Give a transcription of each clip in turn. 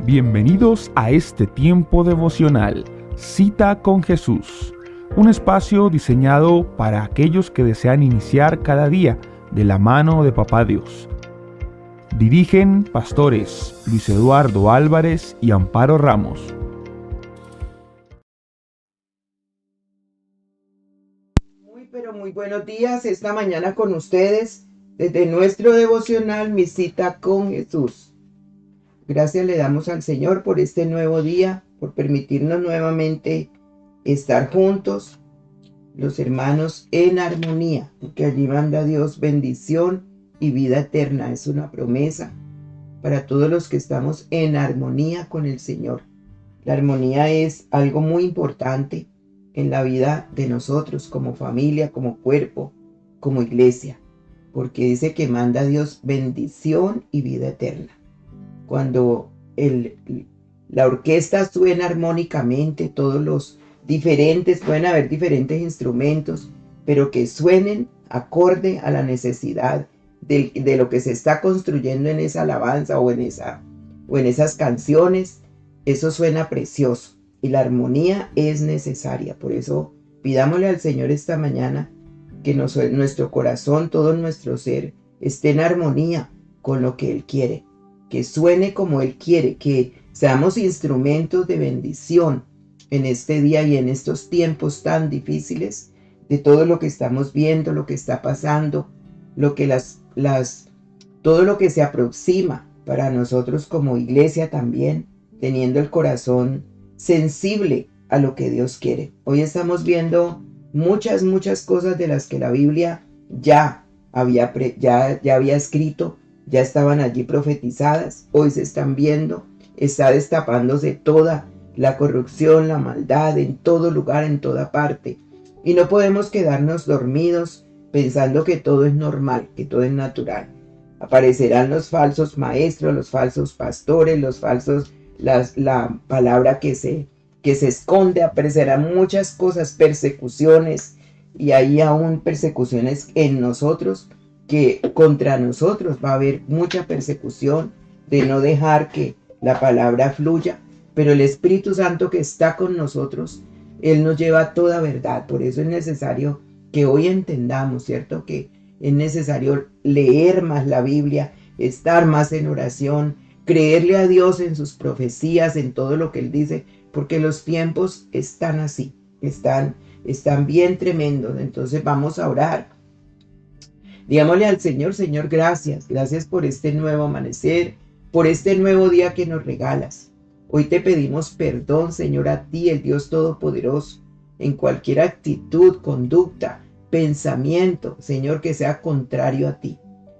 Bienvenidos a este tiempo devocional, Cita con Jesús, un espacio diseñado para aquellos que desean iniciar cada día de la mano de Papá Dios. Dirigen pastores Luis Eduardo Álvarez y Amparo Ramos. Muy buenos días esta mañana con ustedes desde nuestro devocional Mi Cita con Jesús. Gracias le damos al Señor por este nuevo día, por permitirnos nuevamente estar juntos, los hermanos en armonía, porque allí manda Dios bendición y vida eterna. Es una promesa para todos los que estamos en armonía con el Señor. La armonía es algo muy importante en la vida de nosotros como familia, como cuerpo, como iglesia, porque dice que manda Dios bendición y vida eterna. Cuando la orquesta suena armónicamente, pueden haber diferentes instrumentos, pero que suenen acorde a la necesidad de lo que se está construyendo en esa alabanza o en esas canciones, eso suena precioso y la armonía es necesaria. Por eso pidámosle al Señor esta mañana que nuestro corazón, todo nuestro ser esté en armonía con lo que Él quiere, que suene como Él quiere, que seamos instrumentos de bendición en este día y en estos tiempos tan difíciles, de todo lo que estamos viendo, lo que está pasando, todo lo que se aproxima para nosotros como iglesia también, teniendo el corazón sensible a lo que Dios quiere. Hoy estamos viendo muchas cosas de las que la Biblia ya había escrito, ya estaban allí profetizadas, hoy se están viendo, está destapándose toda la corrupción, la maldad en todo lugar, en toda parte. Y no podemos quedarnos dormidos pensando que todo es normal, que todo es natural. Aparecerán los falsos maestros, los falsos pastores, la palabra que se esconde, aparecerán muchas cosas, persecuciones, y hay aún persecuciones en nosotros, que contra nosotros va a haber mucha persecución de no dejar que la palabra fluya, pero el Espíritu Santo que está con nosotros, Él nos lleva a toda verdad. Por eso es necesario que hoy entendamos, ¿cierto? Que es necesario leer más la Biblia, estar más en oración, creerle a Dios en sus profecías, en todo lo que Él dice, porque los tiempos están así, están bien tremendos. Entonces vamos a orar. Digámosle al Señor: Señor, gracias por este nuevo amanecer, por este nuevo día que nos regalas. Hoy te pedimos perdón, Señor, a ti, el Dios Todopoderoso, en cualquier actitud, conducta, pensamiento, Señor, que sea contrario a ti.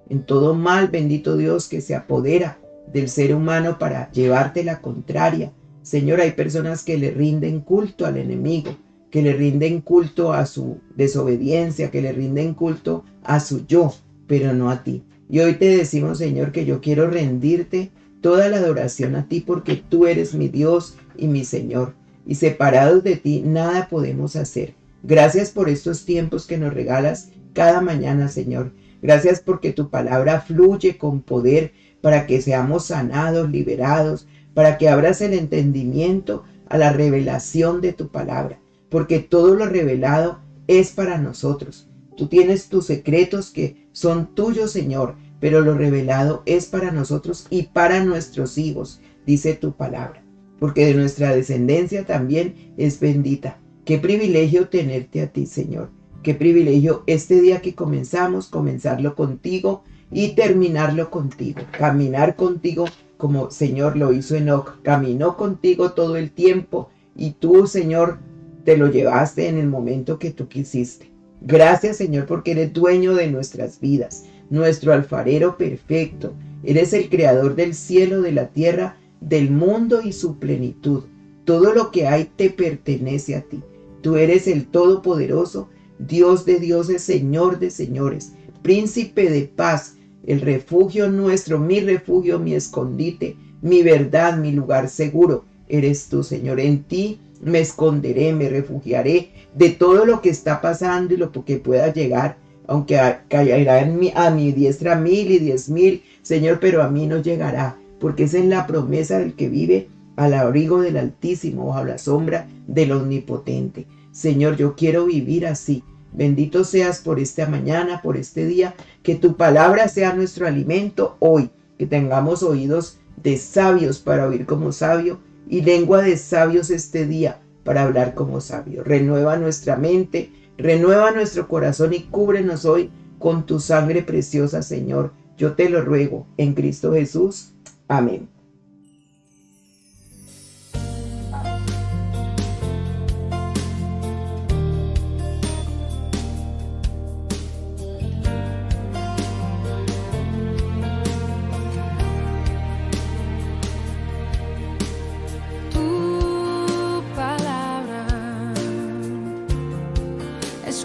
En todo mal, bendito Dios, que se apodera del ser humano para llevarte la contraria. Señor, hay personas que le rinden culto al enemigo, que le rinden culto a su desobediencia, que le rinden culto a su yo, pero no a ti. Y hoy te decimos, Señor, que yo quiero rendirte toda la adoración a ti, porque tú eres mi Dios y mi Señor, y separados de ti nada podemos hacer. Gracias por estos tiempos que nos regalas cada mañana, Señor. Gracias porque tu palabra fluye con poder para que seamos sanados, liberados, para que abras el entendimiento a la revelación de tu palabra, porque todo lo revelado es para nosotros. Tú tienes tus secretos que son tuyos, Señor, pero lo revelado es para nosotros y para nuestros hijos, dice tu palabra, porque de nuestra descendencia también es bendita. Qué privilegio tenerte a ti, Señor. Qué privilegio este día que comenzarlo contigo y terminarlo contigo. Caminar contigo como, Señor, lo hizo Enoc. Caminó contigo todo el tiempo y tú, Señor, te lo llevaste en el momento que tú quisiste. Gracias, Señor, porque eres dueño de nuestras vidas, nuestro alfarero perfecto. Eres el creador del cielo, de la tierra, del mundo y su plenitud. Todo lo que hay te pertenece a ti. Tú eres el Todopoderoso, Dios de dioses, Señor de señores, Príncipe de paz, el refugio nuestro, mi refugio, mi escondite, mi verdad, mi lugar seguro. Eres tú, Señor. En ti me esconderé, me refugiaré de todo lo que está pasando y lo que pueda llegar, aunque caerá a mi diestra 1000 y 10,000, Señor, pero a mí no llegará, porque esa es la promesa del que vive al abrigo del Altísimo, bajo la sombra del Omnipotente. Señor, yo quiero vivir así. Bendito seas por esta mañana, por este día, que tu palabra sea nuestro alimento hoy, que tengamos oídos de sabios para oír como sabio y lengua de sabios este día para hablar como sabio. Renueva nuestra mente, renueva nuestro corazón y cúbrenos hoy con tu sangre preciosa, Señor. Yo te lo ruego en Cristo Jesús. Amén.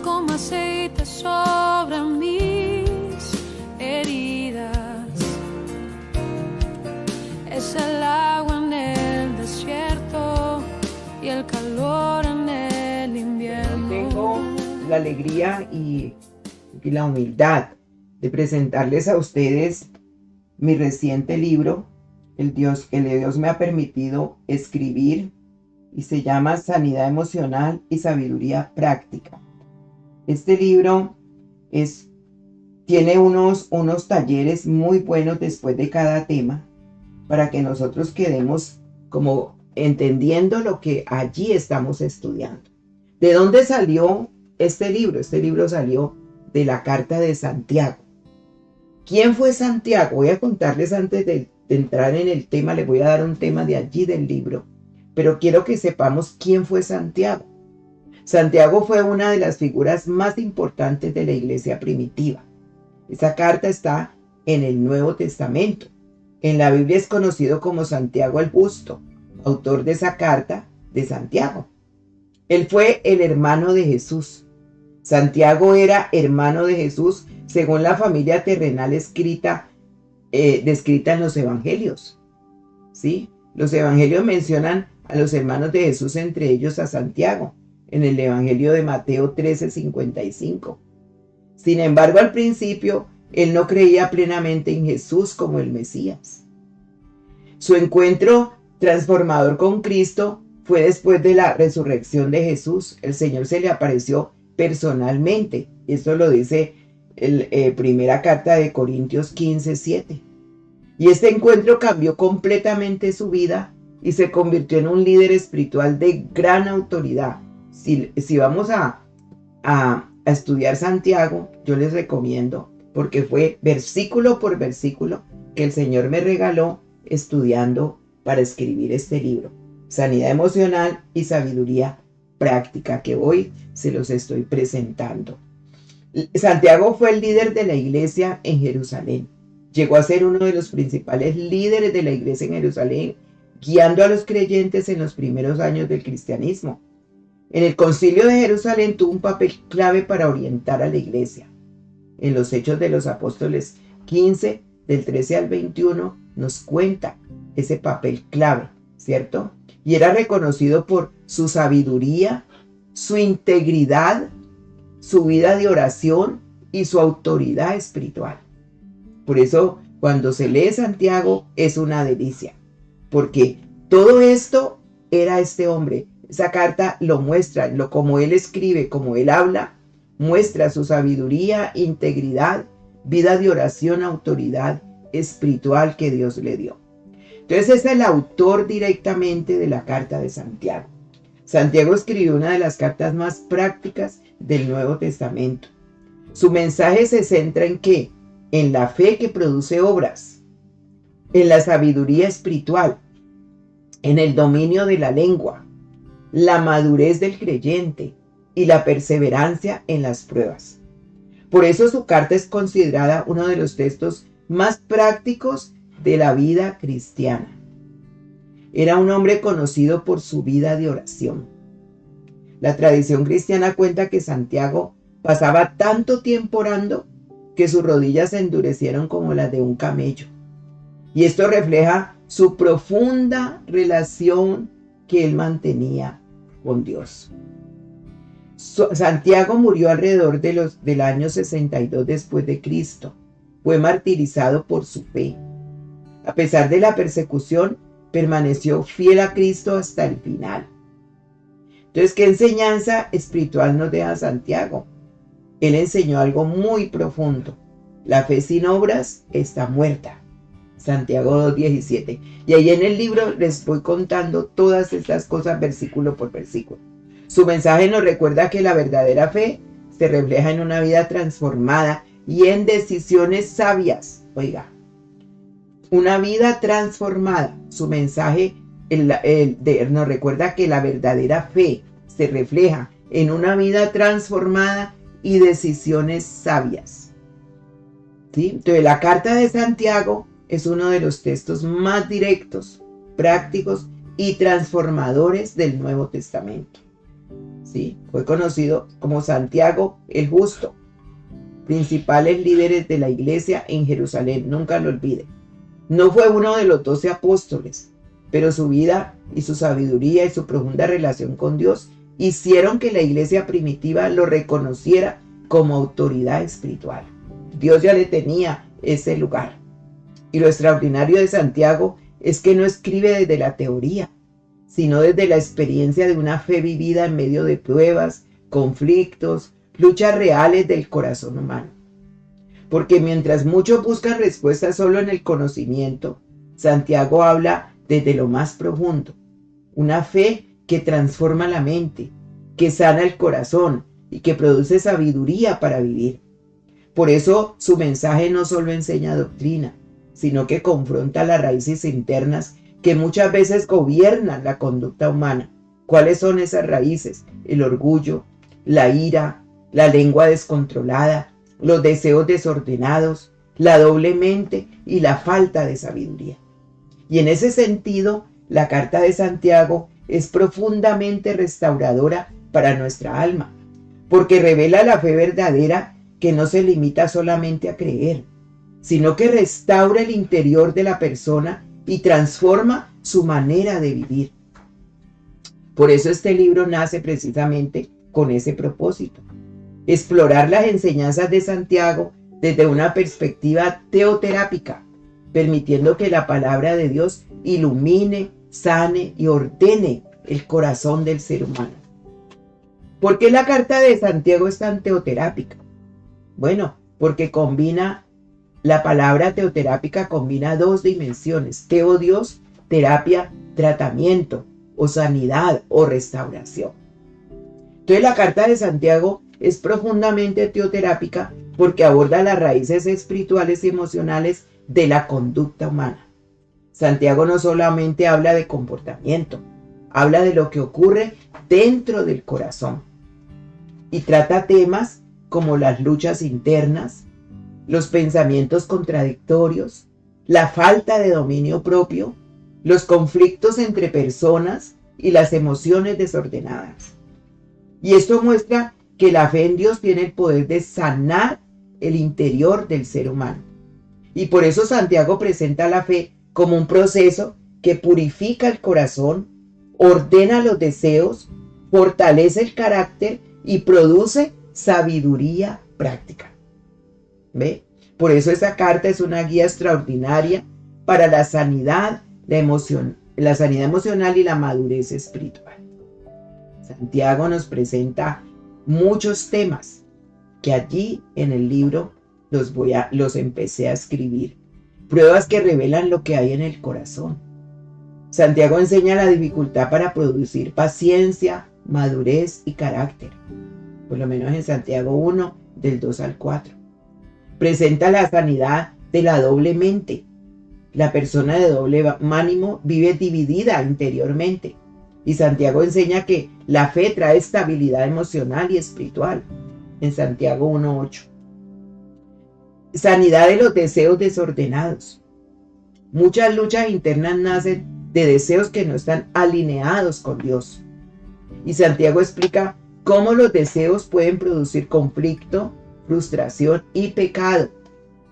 Como aceite sobre mis heridas, es el agua en el desierto y el calor en el invierno. Tengo la alegría y la humildad de presentarles a ustedes mi reciente libro, el de Dios me ha permitido escribir, y se llama Sanidad Emocional y Sabiduría Práctica. Este libro tiene unos talleres muy buenos después de cada tema para que nosotros quedemos como entendiendo lo que allí estamos estudiando. ¿De dónde salió este libro? Este libro salió de la carta de Santiago. ¿Quién fue Santiago? Voy a contarles antes de entrar en el tema, les voy a dar un tema de allí del libro, pero quiero que sepamos quién fue Santiago. Santiago fue una de las figuras más importantes de la iglesia primitiva. Esa carta está en el Nuevo Testamento. En la Biblia es conocido como Santiago el Justo, autor de esa carta de Santiago. Él fue el hermano de Jesús. Santiago era hermano de Jesús según la familia terrenal descrita en los evangelios. ¿Sí? Los evangelios mencionan a los hermanos de Jesús, entre ellos a Santiago, en el Evangelio de Mateo 13:55. Sin embargo, al principio, él no creía plenamente en Jesús como el Mesías. Su encuentro transformador con Cristo fue después de la resurrección de Jesús. El Señor se le apareció personalmente. Esto lo dice primera carta de Corintios 15:7. Y este encuentro cambió completamente su vida y se convirtió en un líder espiritual de gran autoridad. Si vamos a estudiar Santiago, yo les recomiendo, porque fue versículo por versículo que el Señor me regaló estudiando para escribir este libro, Sanidad Emocional y Sabiduría Práctica, que hoy se los estoy presentando. Santiago fue el líder de la iglesia en Jerusalén. Llegó a ser uno de los principales líderes de la iglesia en Jerusalén, guiando a los creyentes en los primeros años del cristianismo. En el Concilio de Jerusalén tuvo un papel clave para orientar a la iglesia. En los Hechos de los Apóstoles 15, del 13 al 21, nos cuenta ese papel clave, ¿cierto? Y era reconocido por su sabiduría, su integridad, su vida de oración y su autoridad espiritual. Por eso, cuando se lee Santiago, es una delicia, porque todo esto era este hombre. Esa carta lo muestra, como él escribe, como él habla, muestra su sabiduría, integridad, vida de oración, autoridad espiritual que Dios le dio. Entonces es el autor directamente de la carta de Santiago. Santiago escribió una de las cartas más prácticas del Nuevo Testamento. Su mensaje se centra en ¿qué? En la fe que produce obras, en la sabiduría espiritual, en el dominio de la lengua, la madurez del creyente y la perseverancia en las pruebas. Por eso su carta es considerada uno de los textos más prácticos de la vida cristiana. Era un hombre conocido por su vida de oración. La tradición cristiana cuenta que Santiago pasaba tanto tiempo orando que sus rodillas se endurecieron como las de un camello. Y esto refleja su profunda relación que él mantenía con Dios. Santiago murió alrededor del año 62 después de Cristo. Fue martirizado por su fe. A pesar de la persecución, permaneció fiel a Cristo hasta el final. Entonces, ¿qué enseñanza espiritual nos deja Santiago? Él enseñó algo muy profundo. La fe sin obras está muerta. Santiago 2:17. Y ahí en el libro les voy contando todas estas cosas versículo por versículo. Su mensaje nos recuerda que la verdadera fe se refleja en una vida transformada y en decisiones sabias. Oiga, una vida transformada. Su mensaje nos recuerda que la verdadera fe se refleja en una vida transformada y decisiones sabias. ¿Sí? Entonces, la carta de Santiago es uno de los textos más directos, prácticos y transformadores del Nuevo Testamento. ¿Sí? Fue conocido como Santiago el Justo, principales líderes de la iglesia en Jerusalén, nunca lo olviden. No fue uno de los 12 apóstoles, pero su vida y su sabiduría y su profunda relación con Dios hicieron que la iglesia primitiva lo reconociera como autoridad espiritual. Dios ya le tenía ese lugar. Y lo extraordinario de Santiago es que no escribe desde la teoría, sino desde la experiencia de una fe vivida en medio de pruebas, conflictos, luchas reales del corazón humano. Porque mientras muchos buscan respuestas solo en el conocimiento, Santiago habla desde lo más profundo. Una fe que transforma la mente, que sana el corazón y que produce sabiduría para vivir. Por eso su mensaje no solo enseña doctrina, sino que confronta las raíces internas que muchas veces gobiernan la conducta humana. ¿Cuáles son esas raíces? El orgullo, la ira, la lengua descontrolada, los deseos desordenados, la doble mente y la falta de sabiduría. Y en ese sentido, la carta de Santiago es profundamente restauradora para nuestra alma, porque revela la fe verdadera que no se limita solamente a creer, sino que restaura el interior de la persona y transforma su manera de vivir. Por eso este libro nace precisamente con ese propósito: explorar las enseñanzas de Santiago desde una perspectiva teoterápica, permitiendo que la palabra de Dios ilumine, sane y ordene el corazón del ser humano. ¿Por qué la carta de Santiago es tan teoterápica? Bueno, porque la palabra teoterápica combina dos dimensiones: teo, Dios, terapia, tratamiento, o sanidad, o restauración. Entonces la carta de Santiago es profundamente teoterápica porque aborda las raíces espirituales y emocionales de la conducta humana. Santiago no solamente habla de comportamiento, habla de lo que ocurre dentro del corazón y trata temas como las luchas internas, los pensamientos contradictorios, la falta de dominio propio, los conflictos entre personas y las emociones desordenadas. Y esto muestra que la fe en Dios tiene el poder de sanar el interior del ser humano. Y por eso Santiago presenta la fe como un proceso que purifica el corazón, ordena los deseos, fortalece el carácter y produce sabiduría práctica. ¿Ve? Por eso esta carta es una guía extraordinaria para la sanidad emocional y la madurez espiritual. Santiago nos presenta muchos temas que allí en el libro los empecé a escribir. Pruebas que revelan lo que hay en el corazón. Santiago enseña la dificultad para producir paciencia, madurez y carácter. Por lo menos en Santiago 1, del 2 al 4. Presenta la sanidad de la doble mente. La persona de doble ánimo vive dividida interiormente. Y Santiago enseña que la fe trae estabilidad emocional y espiritual. En Santiago 1:8. Sanidad de los deseos desordenados. Muchas luchas internas nacen de deseos que no están alineados con Dios. Y Santiago explica cómo los deseos pueden producir conflicto, frustración y pecado.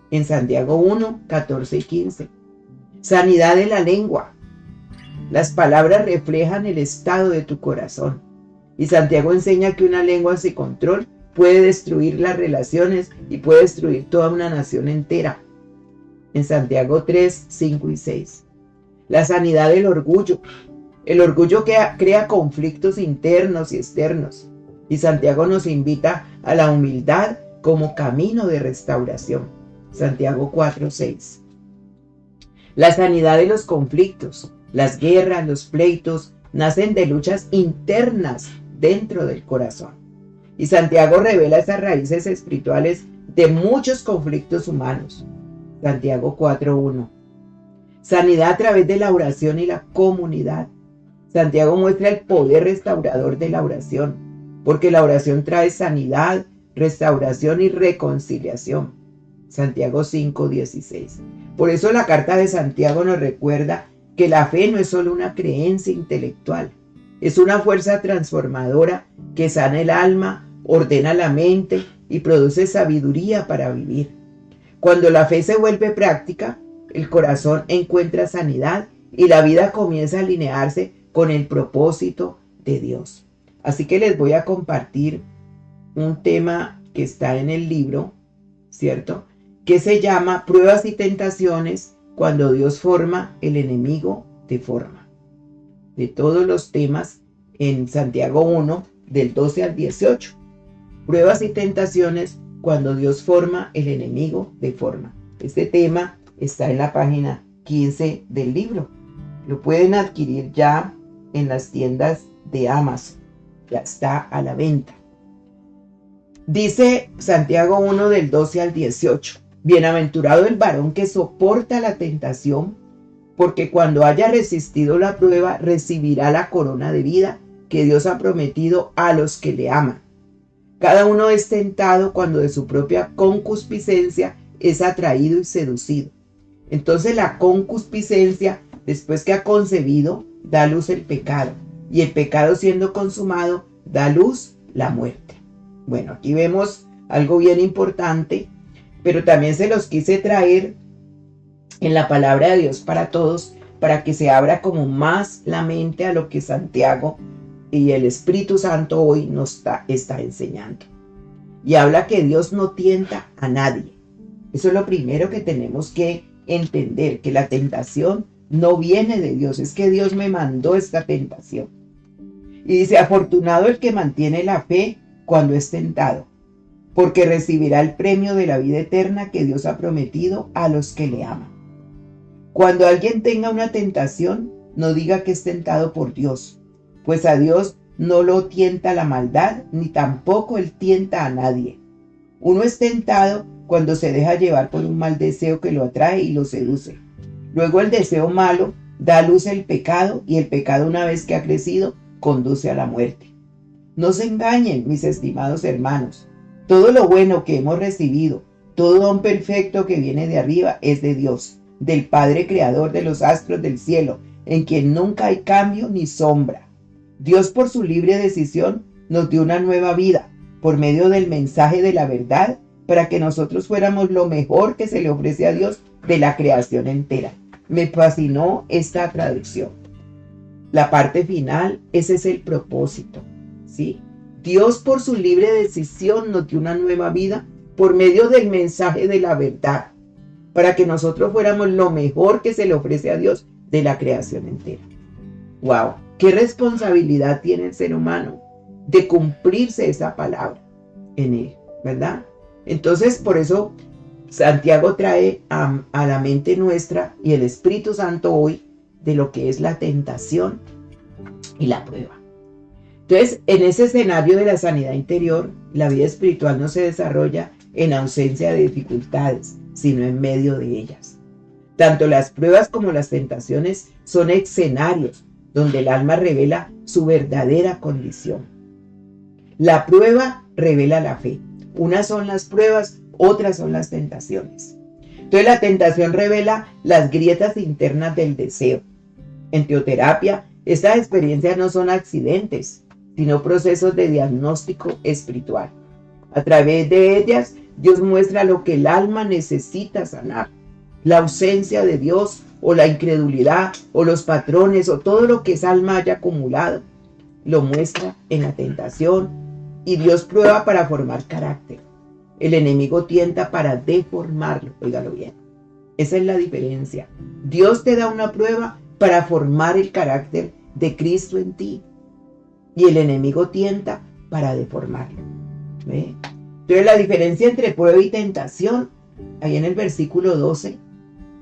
En Santiago 1, 14 y 15. Sanidad de la lengua. Las palabras reflejan el estado de tu corazón. Y Santiago enseña que una lengua sin control puede destruir las relaciones y puede destruir toda una nación entera. en Santiago 3, 5 y 6. La sanidad del orgullo. El orgullo crea conflictos internos y externos. Y Santiago nos invita a la humildad como camino de restauración. Santiago 4, 6. La sanidad de los conflictos. Las guerras, los pleitos, nacen de luchas internas dentro del corazón. Y Santiago revela esas raíces espirituales de muchos conflictos humanos. Santiago 4:1. Sanidad a través de la oración y la comunidad. Santiago muestra el poder restaurador de la oración, porque la oración trae sanidad, restauración y reconciliación. Santiago 5:16. Por eso la carta de Santiago nos recuerda que la fe no es solo una creencia intelectual, es una fuerza transformadora que sana el alma, ordena la mente y produce sabiduría para vivir. Cuando la fe se vuelve práctica, el corazón encuentra sanidad y la vida comienza a alinearse con el propósito de Dios. Así que les voy a compartir un tema que está en el libro, ¿cierto? Que se llama Pruebas y tentaciones cuando Dios forma, el enemigo deforma. De todos los temas en Santiago 1, del 12 al 18. Pruebas y tentaciones cuando Dios forma, el enemigo deforma. Este tema está en la página 15 del libro. Lo pueden adquirir ya en las tiendas de Amazon. Ya está a la venta. Dice Santiago 1 del 12 al 18. Bienaventurado el varón que soporta la tentación, porque cuando haya resistido la prueba, recibirá la corona de vida que Dios ha prometido a los que le aman. Cada uno es tentado cuando de su propia concupiscencia es atraído y seducido. Entonces la concupiscencia, después que ha concebido, da a luz el pecado, y el pecado siendo consumado, da a luz la muerte. Bueno, aquí vemos algo bien importante, pero también se los quise traer en la palabra de Dios para todos, para que se abra como más la mente a lo que Santiago y el Espíritu Santo hoy nos está enseñando. Y habla que Dios no tienta a nadie. Eso es lo primero que tenemos que entender, que la tentación no viene de Dios, es que Dios me mandó esta tentación. Y dice, afortunado el que mantiene la fe cuando es tentado, porque recibirá el premio de la vida eterna que Dios ha prometido a los que le aman. Cuando alguien tenga una tentación, no diga que es tentado por Dios, pues a Dios no lo tienta la maldad, ni tampoco Él tienta a nadie. Uno es tentado cuando se deja llevar por un mal deseo que lo atrae y lo seduce. Luego el deseo malo da a luz el pecado, y el pecado, una vez que ha crecido, conduce a la muerte. No se engañen, mis estimados hermanos. Todo lo bueno que hemos recibido, todo don perfecto que viene de arriba es de Dios, del Padre Creador de los astros del cielo, en quien nunca hay cambio ni sombra. Dios, por su libre decisión, nos dio una nueva vida por medio del mensaje de la verdad, para que nosotros fuéramos lo mejor que se le ofrece a Dios de la creación entera. Me fascinó esta traducción. La parte final, ese es el propósito, ¿sí? Dios, por su libre decisión, nos dio una nueva vida por medio del mensaje de la verdad, para que nosotros fuéramos lo mejor que se le ofrece a Dios de la creación entera. ¡Wow! ¡Qué responsabilidad tiene el ser humano de cumplirse esa palabra en él! ¿Verdad? Entonces, por eso Santiago trae a la mente nuestra y el Espíritu Santo hoy de lo que es la tentación y la prueba. Entonces, en ese escenario de la sanidad interior, la vida espiritual no se desarrolla en ausencia de dificultades, sino en medio de ellas. Tanto las pruebas como las tentaciones son escenarios donde el alma revela su verdadera condición. La prueba revela la fe. Unas son las pruebas, otras son las tentaciones. Entonces la tentación revela las grietas internas del deseo. En teoterapia, estas experiencias no son accidentes, sino procesos de diagnóstico espiritual. A través de ellas, Dios muestra lo que el alma necesita sanar. La ausencia de Dios, o la incredulidad, o los patrones, o todo lo que esa alma haya acumulado, lo muestra en la tentación, y Dios prueba para formar carácter. El enemigo tienta para deformarlo, óigalo bien. Esa es la diferencia. Dios te da una prueba para formar el carácter de Cristo en ti. Y el enemigo tienta para deformarlo. ¿Ve? Entonces la diferencia entre prueba y tentación, ahí en el versículo 12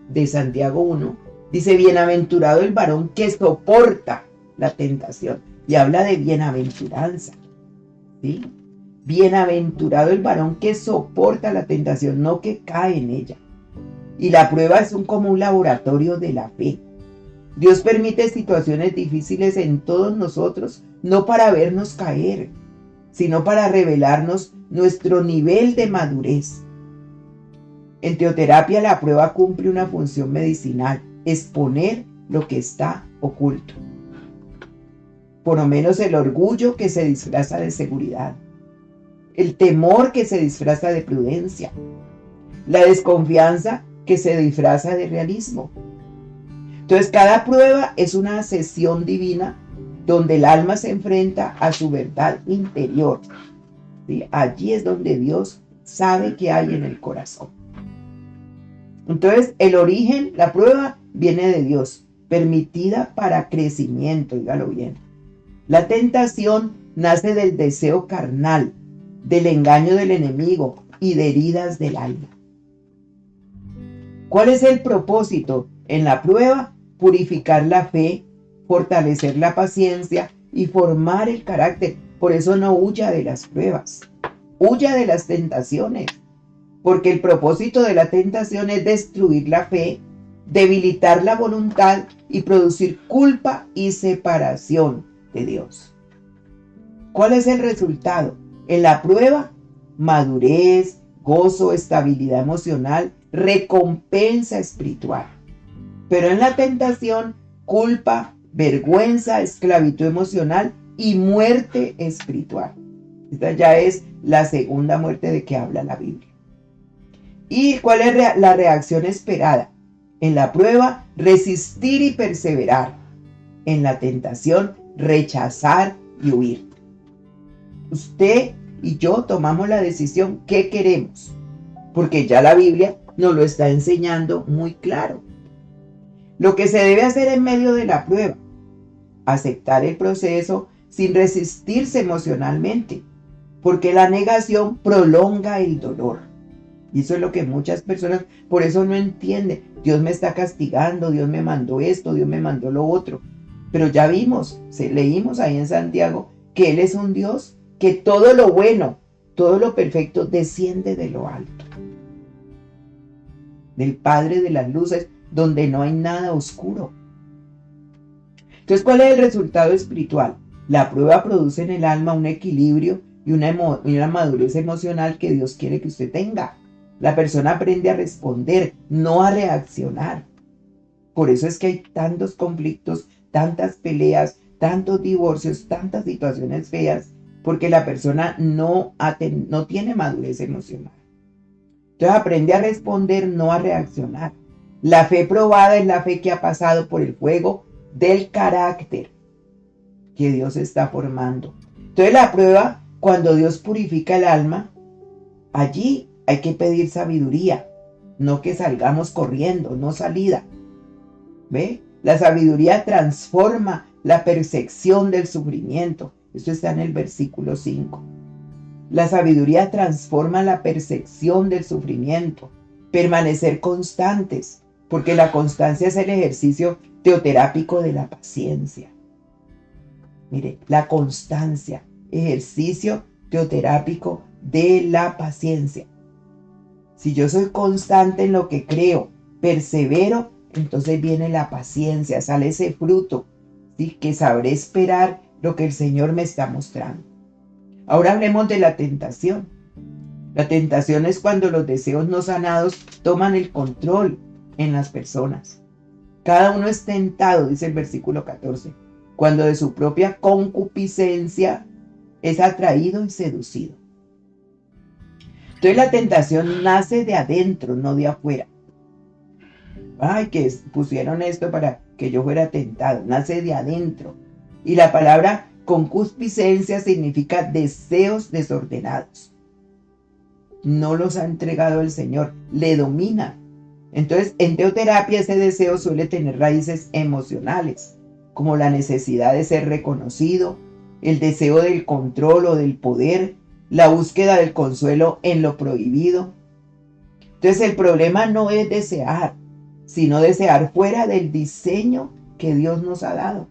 de Santiago 1, dice, bienaventurado el varón que soporta la tentación. Y habla de bienaventuranza. ¿Sí? Bienaventurado el varón que soporta la tentación, no que cae en ella. Y la prueba es como un laboratorio de la fe. Dios permite situaciones difíciles en todos nosotros, no para vernos caer, sino para revelarnos nuestro nivel de madurez. En teoterapia la prueba cumple una función medicinal, exponer lo que está oculto. Por lo menos el orgullo que se disfraza de seguridad, el temor que se disfraza de prudencia, la desconfianza que se disfraza de realismo. Entonces cada prueba es una sesión divina donde el alma se enfrenta a su verdad interior. ¿Sí? Allí es donde Dios sabe qué hay en el corazón. Entonces el origen, la prueba viene de Dios, permitida para crecimiento, dígalo bien. La tentación nace del deseo carnal, del engaño del enemigo y de heridas del alma. ¿Cuál es el propósito en la prueba? Purificar la fe, fortalecer la paciencia y formar el carácter. Por eso no huya de las pruebas, huya de las tentaciones, porque el propósito de la tentación es destruir la fe, debilitar la voluntad y producir culpa y separación de Dios. ¿Cuál es el resultado? En la prueba, madurez, gozo, estabilidad emocional, recompensa espiritual. Pero en la tentación, culpa, vergüenza, esclavitud emocional y muerte espiritual. Esta ya es la segunda muerte de que habla la Biblia. ¿Y cuál es la reacción esperada? En la prueba, resistir y perseverar. En la tentación, rechazar y huir. Usted y yo tomamos la decisión qué queremos, porque ya la Biblia nos lo está enseñando muy claro. Lo que se debe hacer en medio de la prueba, aceptar el proceso sin resistirse emocionalmente, porque la negación prolonga el dolor. Y eso es lo que muchas personas, por eso no entienden. Dios me está castigando, Dios me mandó esto, Dios me mandó lo otro. Pero ya vimos, leímos ahí en Santiago, que Él es un Dios que todo lo bueno, todo lo perfecto desciende de lo alto. Del Padre de las luces, donde no hay nada oscuro. Entonces, ¿cuál es el resultado espiritual? La prueba produce en el alma un equilibrio y una madurez emocional que Dios quiere que usted tenga. La persona aprende a responder, no a reaccionar. Por eso es que hay tantos conflictos, tantas peleas, tantos divorcios, tantas situaciones feas, porque la persona no tiene madurez emocional. Entonces aprende a responder, no a reaccionar. La fe probada es la fe que ha pasado por el fuego del carácter que Dios está formando. Entonces la prueba, cuando Dios purifica el alma, allí hay que pedir sabiduría, no que salgamos corriendo, no salida. ¿Ve? La sabiduría transforma la percepción del sufrimiento. Esto está en el versículo 5. La sabiduría transforma la percepción del sufrimiento. Permanecer constantes, porque la constancia es el ejercicio teoterápico de la paciencia. Mire, la constancia, ejercicio teoterápico de la paciencia. Si yo soy constante en lo que creo, persevero, entonces viene la paciencia, sale ese fruto, ¿sí? Que sabré esperar lo que el Señor me está mostrando. Ahora hablemos de la tentación. La tentación es cuando los deseos no sanados toman el control en las personas. Cada uno es tentado, dice el versículo 14, cuando de su propia concupiscencia es atraído y seducido. Entonces la tentación nace de adentro, no de afuera. Ay, que pusieron esto para que yo fuera tentado. Nace de adentro. Y la palabra concupiscencia significa deseos desordenados. No los ha entregado el Señor, le domina. Entonces, en teoterapia ese deseo suele tener raíces emocionales, como la necesidad de ser reconocido, el deseo del control o del poder, la búsqueda del consuelo en lo prohibido. Entonces, el problema no es desear, sino desear fuera del diseño que Dios nos ha dado.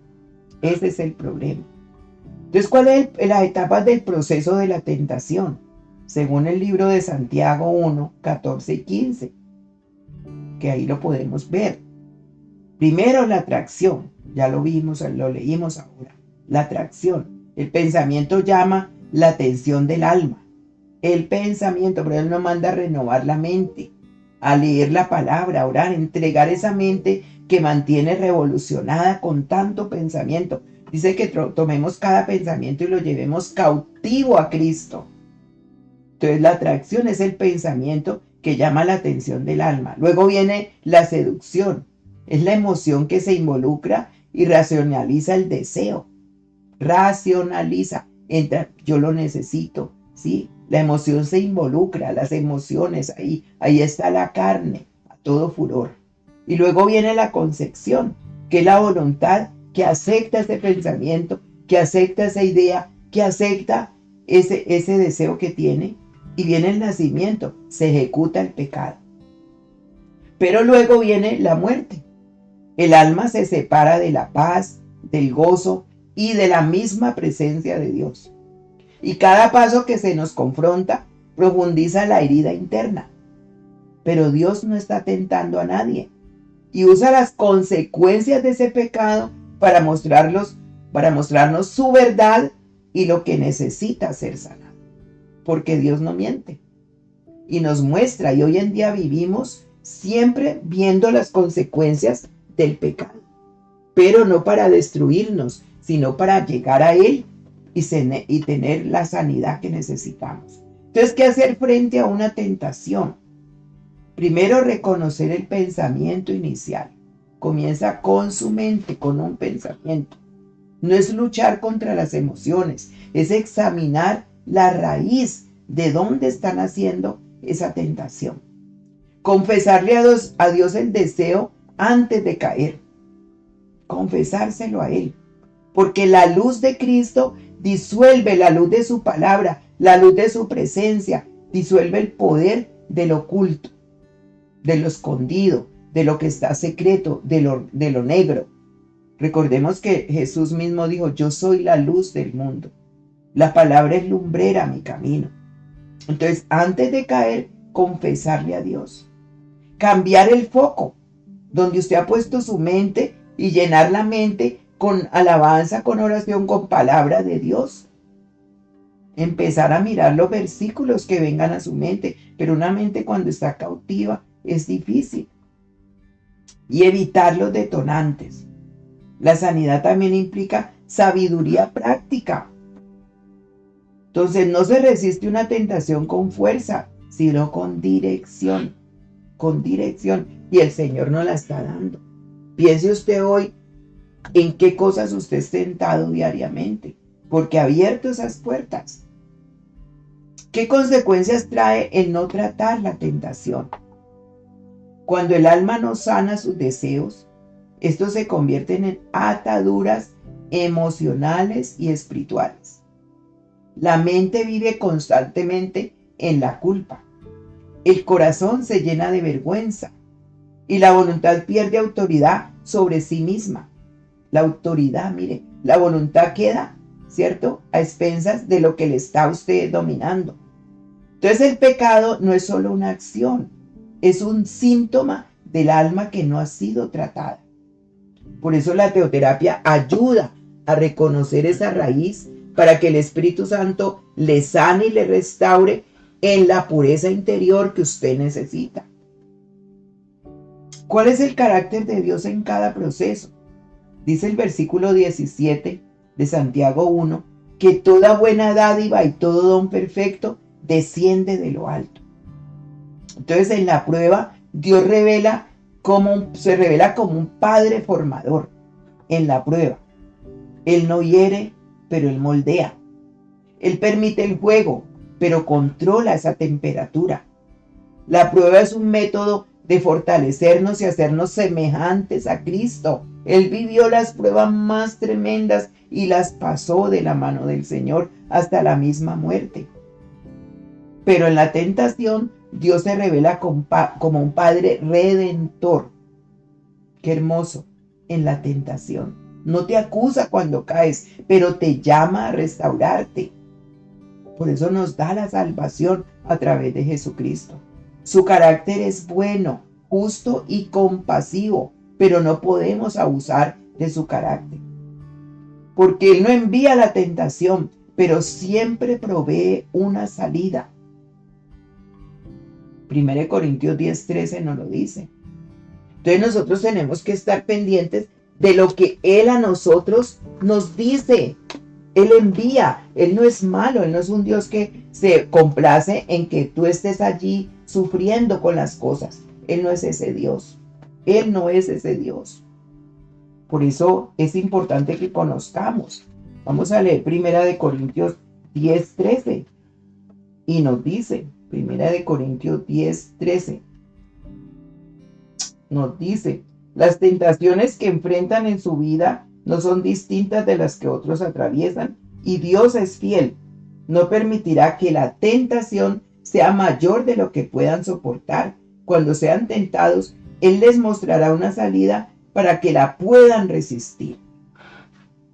Ese es el problema. Entonces, ¿cuáles son las etapas del proceso de la tentación? Según el libro de Santiago 1, 14 y 15, que ahí lo podemos ver. Primero, la atracción. Ya lo vimos, lo leímos ahora. La atracción. El pensamiento llama la atención del alma. El pensamiento, pero Él nos manda a renovar la mente, a leer la palabra, a orar, entregar esa mente que mantiene revolucionada con tanto pensamiento. Dice que tomemos cada pensamiento y lo llevemos cautivo a Cristo. Entonces la atracción es el pensamiento que llama la atención del alma. Luego viene la seducción. Es la emoción que se involucra y racionaliza el deseo. Racionaliza. Entra, yo lo necesito, ¿sí? La emoción se involucra, las emociones, ahí está la carne, a todo furor. Y luego viene la concepción, que es la voluntad que acepta ese pensamiento, que acepta esa idea, que acepta ese deseo que tiene. Y viene el nacimiento, se ejecuta el pecado. Pero luego viene la muerte. El alma se separa de la paz, del gozo y de la misma presencia de Dios. Y cada paso que se nos confronta profundiza la herida interna. Pero Dios no está tentando a nadie y usa las consecuencias de ese pecado para mostrarnos su verdad y lo que necesita ser sanado. Porque Dios no miente y nos muestra, y hoy en día vivimos siempre viendo las consecuencias del pecado, pero no para destruirnos, sino para llegar a Él y tener la sanidad que necesitamos. Entonces, ¿qué hacer frente a una tentación? Primero, reconocer el pensamiento inicial. Comienza con su mente, con un pensamiento. No es luchar contra las emociones, es examinar la raíz de dónde está naciendo esa tentación. Confesarle a Dios el deseo antes de caer. Confesárselo a Él. Porque la luz de Cristo disuelve la luz de su palabra, la luz de su presencia, disuelve el poder del oculto, de lo escondido, de lo que está secreto, de lo negro. Recordemos que Jesús mismo dijo, yo soy la luz del mundo. La palabra es lumbrera a mi camino. Entonces, antes de caer, confesarle a Dios. Cambiar el foco, donde usted ha puesto su mente, y llenar la mente con alabanza, con oración, con palabra de Dios. Empezar a mirar los versículos que vengan a su mente, pero una mente cuando está cautiva es difícil. Y evitar los detonantes. La sanidad también implica sabiduría práctica. Entonces no se resiste una tentación con fuerza, sino con dirección. Con dirección. Y el Señor nos la está dando. Piense usted hoy en qué cosas usted es tentado diariamente, porque ha abierto esas puertas. ¿Qué consecuencias trae el no tratar la tentación? Cuando el alma no sana sus deseos, estos se convierten en ataduras emocionales y espirituales. La mente vive constantemente en la culpa. El corazón se llena de vergüenza y la voluntad pierde autoridad sobre sí misma. La autoridad, mire, la voluntad queda, ¿cierto?, a expensas de lo que le está a usted dominando. Entonces el pecado no es solo una acción, es un síntoma del alma que no ha sido tratada. Por eso la teoterapia ayuda a reconocer esa raíz para que el Espíritu Santo le sane y le restaure en la pureza interior que usted necesita. ¿Cuál es el carácter de Dios en cada proceso? Dice el versículo 17 de Santiago 1, que toda buena dádiva y todo don perfecto desciende de lo alto. Entonces en la prueba Dios se revela como un padre formador. En la prueba Él no hiere, pero Él moldea. Él permite el fuego, pero controla esa temperatura. La prueba es un método de fortalecernos y hacernos semejantes a Cristo. Él vivió las pruebas más tremendas y las pasó de la mano del Señor hasta la misma muerte. Pero en la tentación, Dios se revela como un Padre redentor. Qué hermoso, en la tentación. No te acusa cuando caes, pero te llama a restaurarte. Por eso nos da la salvación a través de Jesucristo. Su carácter es bueno, justo y compasivo, pero no podemos abusar de su carácter. Porque Él no envía la tentación, pero siempre provee una salida. 1 Corintios 10:13 nos lo dice. Entonces nosotros tenemos que estar pendientes de lo que Él a nosotros nos dice. Él envía. Él no es malo. Él no es un Dios que se complace en que tú estés allí sufriendo con las cosas. Él no es ese Dios. Él no es ese Dios. Por eso es importante que conozcamos. Vamos a leer 1 Corintios 10:13. Y nos dice, 1 Corintios 10:13. Nos dice, las tentaciones que enfrentan en su vida no son distintas de las que otros atraviesan, y Dios es fiel. No permitirá que la tentación sea mayor de lo que puedan soportar. Cuando sean tentados, Él les mostrará una salida para que la puedan resistir.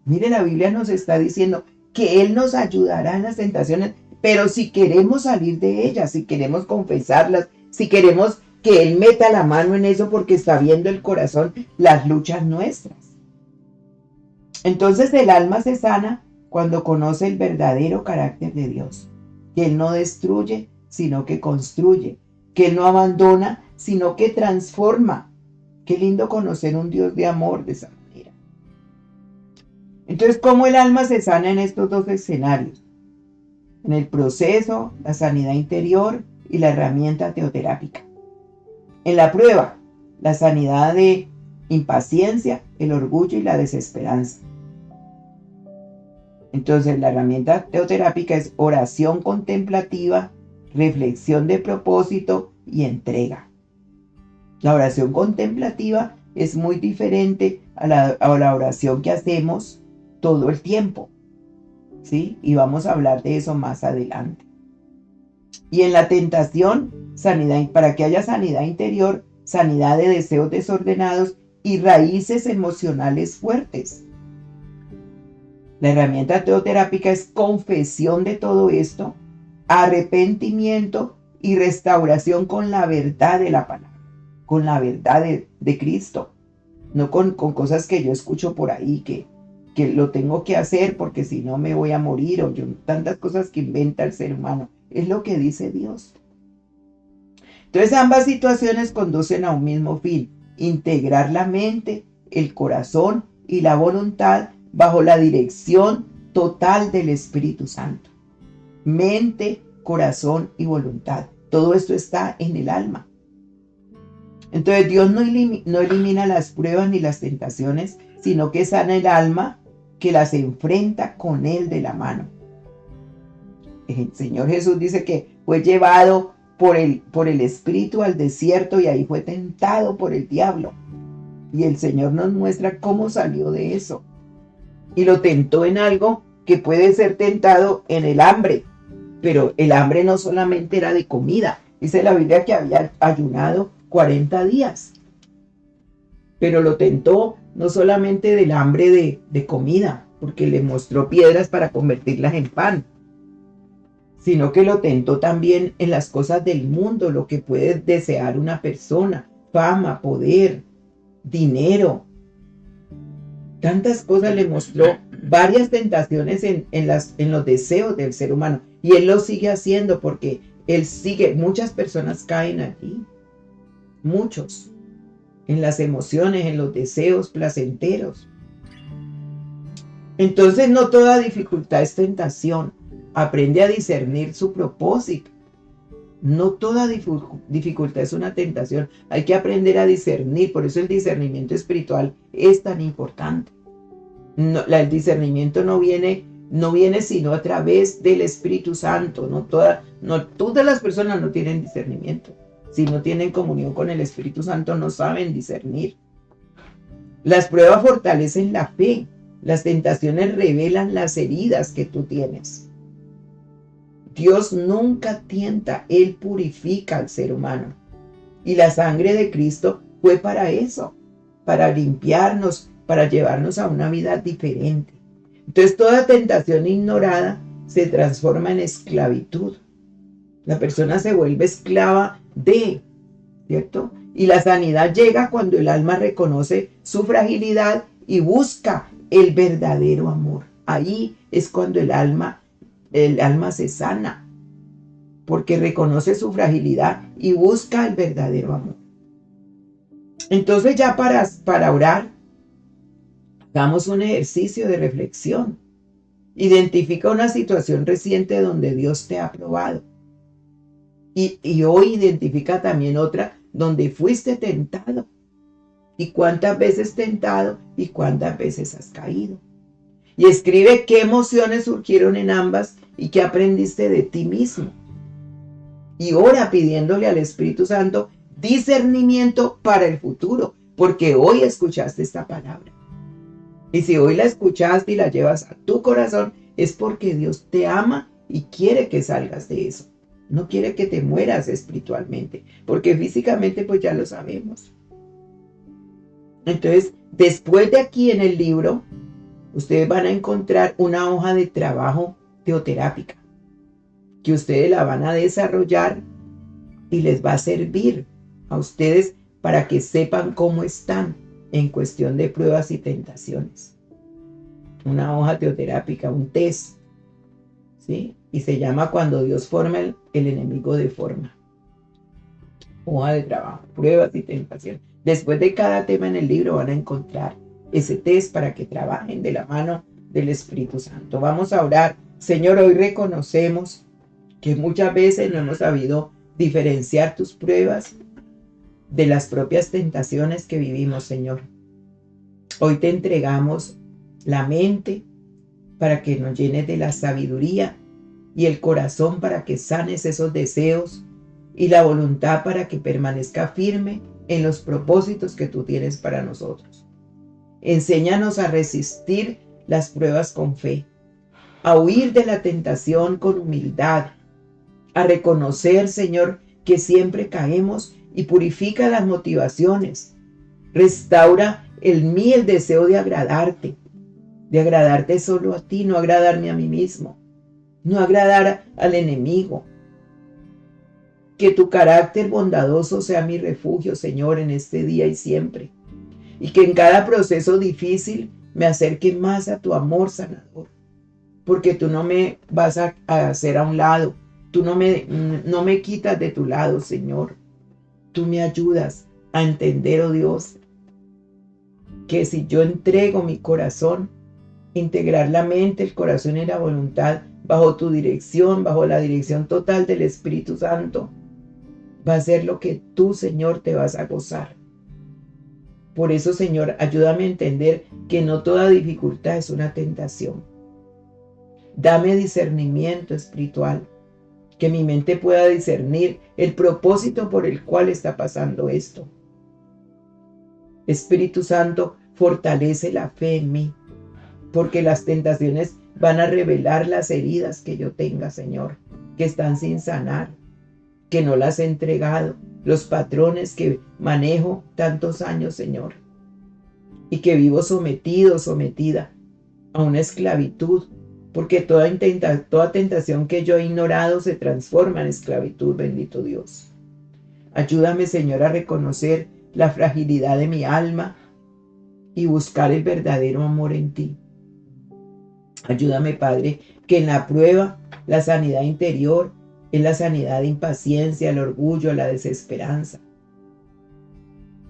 Mire, la Biblia nos está diciendo que Él nos ayudará en las tentaciones, pero si queremos salir de ellas, si queremos confesarlas, si queremos que Él meta la mano en eso porque está viendo el corazón, las luchas nuestras. Entonces el alma se sana cuando conoce el verdadero carácter de Dios, que Él no destruye, sino que construye, que Él no abandona, sino que transforma. Qué lindo conocer un Dios de amor de esa manera. Entonces, ¿cómo el alma se sana en estos dos escenarios? En el proceso, la sanidad interior y la herramienta teoterápica. En la prueba, la sanidad de impaciencia, el orgullo y la desesperanza. Entonces, la herramienta teoterápica es oración contemplativa, reflexión de propósito y entrega. La oración contemplativa es muy diferente a la oración que hacemos todo el tiempo, ¿sí? Y vamos a hablar de eso más adelante. Y en la tentación, sanidad, para que haya sanidad interior, sanidad de deseos desordenados y raíces emocionales fuertes. La herramienta teoterápica es confesión de todo esto, arrepentimiento y restauración con la verdad de la palabra, con la verdad de Cristo, no con cosas que yo escucho por ahí, que lo tengo que hacer porque si no me voy a morir, o tantas cosas que inventa el ser humano. Es lo que dice Dios. Entonces ambas situaciones conducen a un mismo fin: integrar la mente, el corazón y la voluntad bajo la dirección total del Espíritu Santo. Mente, corazón y voluntad. Todo esto está en el alma. Entonces Dios no elimina las pruebas ni las tentaciones, sino que sana el alma que las enfrenta con Él de la mano. El Señor Jesús dice que fue llevado por el Espíritu al desierto y ahí fue tentado por el diablo. Y el Señor nos muestra cómo salió de eso. Y lo tentó en algo que puede ser tentado en el hambre. Pero el hambre no solamente era de comida. Dice la Biblia que había ayunado 40 días. Pero lo tentó no solamente del hambre de comida, porque le mostró piedras para convertirlas en pan, sino que lo tentó también en las cosas del mundo, lo que puede desear una persona: fama, poder, dinero. Tantas cosas le mostró, varias tentaciones en los deseos del ser humano. Y Él lo sigue haciendo porque muchas personas caen allí. Muchos. En las emociones, en los deseos placenteros. Entonces no toda dificultad es tentación. Aprende a discernir su propósito. No toda dificultad es una tentación. Hay que aprender a discernir. Por eso el discernimiento espiritual es tan importante. El discernimiento no viene sino a través del Espíritu Santo. No todas las personas no tienen discernimiento. Si no tienen comunión con el Espíritu Santo, no saben discernir. Las pruebas fortalecen la fe. Las tentaciones revelan las heridas que tú tienes. Dios nunca tienta, Él purifica al ser humano. Y la sangre de Cristo fue para eso, para limpiarnos, para llevarnos a una vida diferente. Entonces toda tentación ignorada se transforma en esclavitud. La persona se vuelve esclava de, ¿cierto? Y la sanidad llega cuando el alma reconoce su fragilidad y busca el verdadero amor. Ahí es cuando el alma se sana, porque reconoce su fragilidad y busca el verdadero amor. Entonces ya para orar, hagamos un ejercicio de reflexión. Identifica una situación reciente donde Dios te ha probado. Y hoy identifica también otra donde fuiste tentado. Y cuántas veces tentado y cuántas veces has caído. Y escribe qué emociones surgieron en ambas y qué aprendiste de ti mismo. Y ora pidiéndole al Espíritu Santo discernimiento para el futuro, porque hoy escuchaste esta palabra. Y si hoy la escuchaste y la llevas a tu corazón, es porque Dios te ama y quiere que salgas de eso. No quiere que te mueras espiritualmente, porque físicamente pues ya lo sabemos. Entonces, después de aquí en el libro, ustedes van a encontrar una hoja de trabajo teoterápica, que ustedes la van a desarrollar y les va a servir a ustedes para que sepan cómo están en cuestión de pruebas y tentaciones. Una hoja teoterápica, un test, ¿sí? Y se llama Cuando Dios forma, el enemigo deforma. Hoja de trabajo, pruebas y tentaciones. Después de cada tema en el libro van a encontrar ese test para que trabajen de la mano del Espíritu Santo. Vamos a orar. Señor, hoy reconocemos que muchas veces no hemos sabido diferenciar tus pruebas de las propias tentaciones que vivimos, Señor. Hoy te entregamos la mente para que nos llenes de la sabiduría y el corazón para que sanes esos deseos y la voluntad para que permanezca firme en los propósitos que tú tienes para nosotros. Enséñanos a resistir las pruebas con fe, a huir de la tentación con humildad, a reconocer, Señor, que siempre caemos y purifica las motivaciones. Restaura en mí el deseo de agradarte solo a ti, no agradarme a mí mismo, no agradar al enemigo. Que tu carácter bondadoso sea mi refugio, Señor, en este día y siempre. Y que en cada proceso difícil me acerque más a tu amor sanador. Porque tú no me vas a hacer a un lado. Tú no me quitas de tu lado, Señor. Tú me ayudas a entender, oh Dios, que si yo entrego mi corazón, integrar la mente, el corazón y la voluntad bajo tu dirección, bajo la dirección total del Espíritu Santo, va a ser lo que tú, Señor, te vas a gozar. Por eso, Señor, ayúdame a entender que no toda dificultad es una tentación. Dame discernimiento espiritual, que mi mente pueda discernir el propósito por el cual está pasando esto. Espíritu Santo, fortalece la fe en mí, porque las tentaciones van a revelar las heridas que yo tenga, Señor, que están sin sanar, que no las he entregado, los patrones que manejo tantos años, Señor, y que vivo sometida a una esclavitud, porque toda tentación que yo he ignorado se transforma en esclavitud, bendito Dios. Ayúdame, Señor, a reconocer la fragilidad de mi alma y buscar el verdadero amor en ti. Ayúdame, Padre, que en la prueba, la sanidad interior es la sanidad de impaciencia, el orgullo, la desesperanza.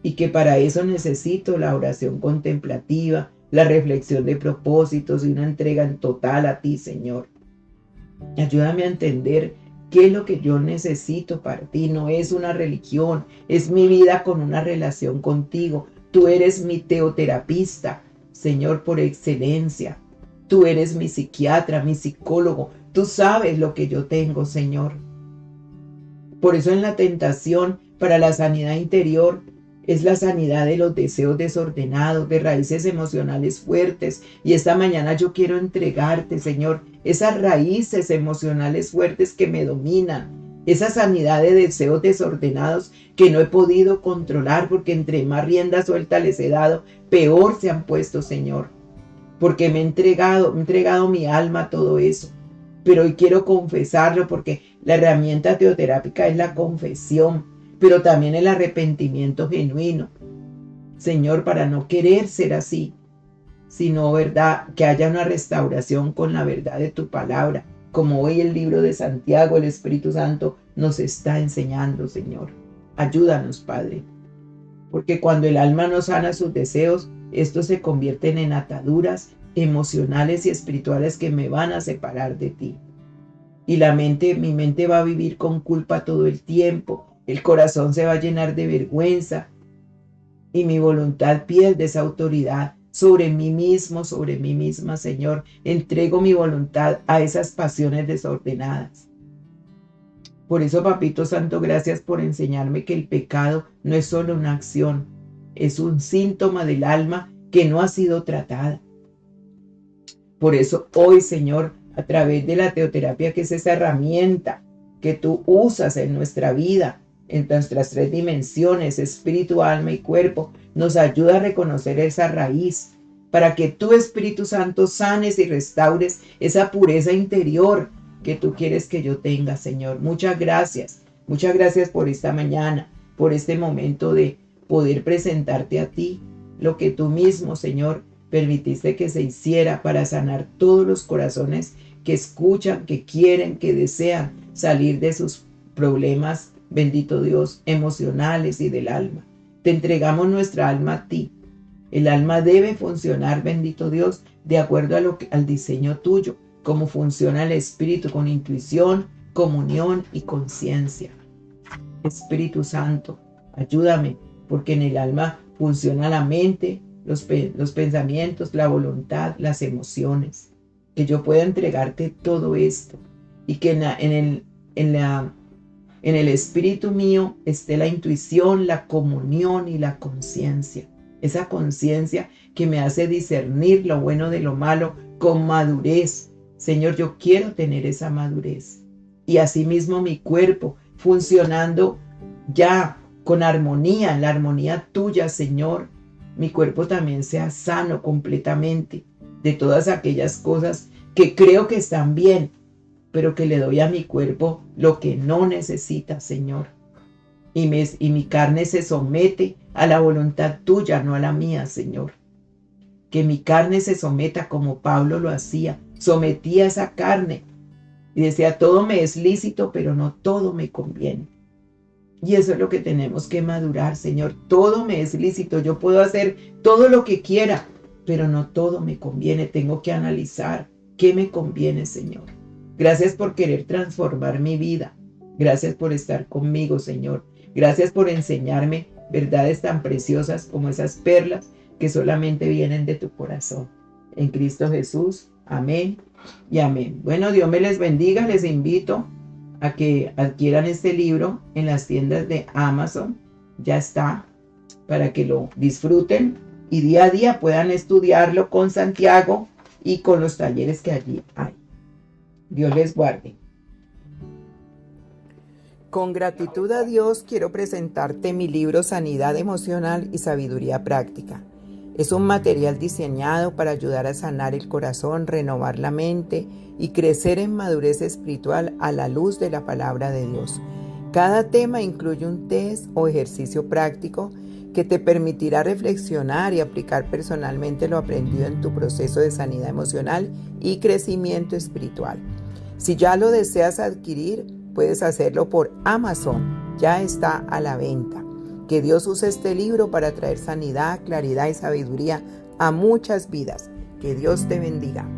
Y que para eso necesito la oración contemplativa, la reflexión de propósitos y una entrega en total a ti, Señor. Ayúdame a entender qué es lo que yo necesito para ti. No es una religión, es mi vida con una relación contigo. Tú eres mi teoterapista, Señor, por excelencia. Tú eres mi psiquiatra, mi psicólogo. Tú sabes lo que yo tengo, Señor. Por eso en la tentación para la sanidad interior es la sanidad de los deseos desordenados, de raíces emocionales fuertes. Y esta mañana yo quiero entregarte, Señor, esas raíces emocionales fuertes que me dominan, esa sanidad de deseos desordenados que no he podido controlar, porque entre más rienda suelta les he dado, peor se han puesto, Señor. Porque me he entregado mi alma a todo eso. Pero hoy quiero confesarlo, porque la herramienta teoterápica es la confesión, pero también el arrepentimiento genuino. Señor, para no querer ser así, sino, ¿verdad?, que haya una restauración con la verdad de tu palabra, como hoy el libro de Santiago, el Espíritu Santo nos está enseñando, Señor. Ayúdanos, Padre, porque cuando el alma no sana sus deseos, estos se convierten en ataduras emocionales y espirituales que me van a separar de ti. Y mi mente va a vivir con culpa todo el tiempo, el corazón se va a llenar de vergüenza y mi voluntad pierde esa autoridad sobre mí mismo, sobre mí misma, Señor. Entrego mi voluntad a esas pasiones desordenadas. Por eso, Papito Santo, gracias por enseñarme que el pecado no es solo una acción, es un síntoma del alma que no ha sido tratada. Por eso hoy, Señor, a través de la teoterapia, que es esa herramienta que tú usas en nuestra vida, en nuestras 3 dimensiones, espíritu, alma y cuerpo, nos ayuda a reconocer esa raíz, para que tú, Espíritu Santo, sanes y restaures esa pureza interior que tú quieres que yo tenga, Señor. Muchas gracias por esta mañana, por este momento de poder presentarte a ti, lo que tú mismo, Señor, permitiste que se hiciera para sanar todos los corazones que escuchan, que quieren, que desean salir de sus problemas, bendito Dios, emocionales y del alma. Te entregamos nuestra alma a ti. El alma debe funcionar, bendito Dios, de acuerdo al diseño tuyo, como funciona el espíritu, con intuición, comunión y conciencia. Espíritu Santo, ayúdame, porque en el alma funciona la mente, los pensamientos, la voluntad, las emociones. Que yo pueda entregarte todo esto y que en el espíritu mío esté la intuición, la comunión y la conciencia. Esa conciencia que me hace discernir lo bueno de lo malo con madurez. Señor, yo quiero tener esa madurez. Y asimismo mi cuerpo funcionando ya con armonía, la armonía tuya, Señor. Mi cuerpo también sea sano completamente de todas aquellas cosas que creo que están bien, pero que le doy a mi cuerpo lo que no necesita, Señor. Y mi carne se somete a la voluntad tuya, no a la mía, Señor. Que mi carne se someta como Pablo lo hacía. Sometía esa carne y decía, todo me es lícito, pero no todo me conviene. Y eso es lo que tenemos que madurar, Señor. Todo me es lícito, yo puedo hacer todo lo que quiera, pero no todo me conviene. Tengo que analizar qué me conviene, Señor. Gracias por querer transformar mi vida. Gracias por estar conmigo, Señor. Gracias por enseñarme verdades tan preciosas como esas perlas que solamente vienen de tu corazón. En Cristo Jesús. Amén y amén. Bueno, Dios me les bendiga. Les invito a que adquieran este libro en las tiendas de Amazon. Ya está, para que lo disfruten y día a día puedan estudiarlo con Santiago y con los talleres que allí hay. Dios les guarde. Con gratitud a Dios quiero presentarte mi libro Sanidad Emocional y Sabiduría Práctica. Es un material diseñado para ayudar a sanar el corazón, renovar la mente y crecer en madurez espiritual a la luz de la palabra de Dios. Cada tema incluye un test o ejercicio práctico que te permitirá reflexionar y aplicar personalmente lo aprendido en tu proceso de sanidad emocional y crecimiento espiritual. Si ya lo deseas adquirir, puedes hacerlo por Amazon. Ya está a la venta. Que Dios use este libro para traer sanidad, claridad y sabiduría a muchas vidas. Que Dios te bendiga.